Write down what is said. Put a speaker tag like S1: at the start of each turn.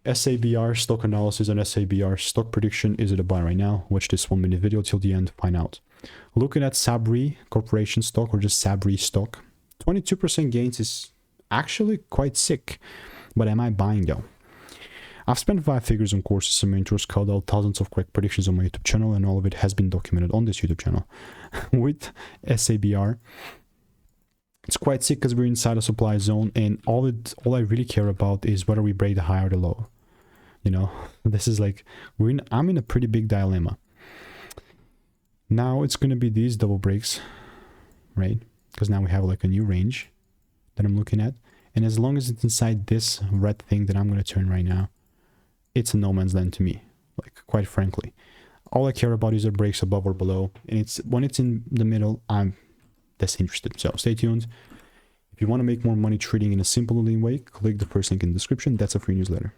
S1: SABR stock analysis and SABR stock prediction. Is it a buy right now? Watch this 1 minute video till the end, find out. Looking at Sabre Corporation stock, or just SABR stock, 22% gains is actually quite sick. But am I buying though? I've spent 5 figures on courses and mentors, called out thousands of correct predictions on my YouTube channel, and all of it has been documented on this YouTube channel. With SABR, it's quite sick because we're inside a supply zone, and all I really care about is whether we break the high or the low. You know, this is like, I'm in a pretty big dilemma. Now it's going to be these double breaks, right? Because now we have like a new range that I'm looking at. And as long as it's inside this red thing that I'm going to turn right now, it's a no man's land to me, like, quite frankly. All I care about is the breaks above or below. And it's when it's in the middle, I'm disinterested. So stay tuned. If you want to make more money trading in a simple and lean way, click the first link in the description. That's a free newsletter.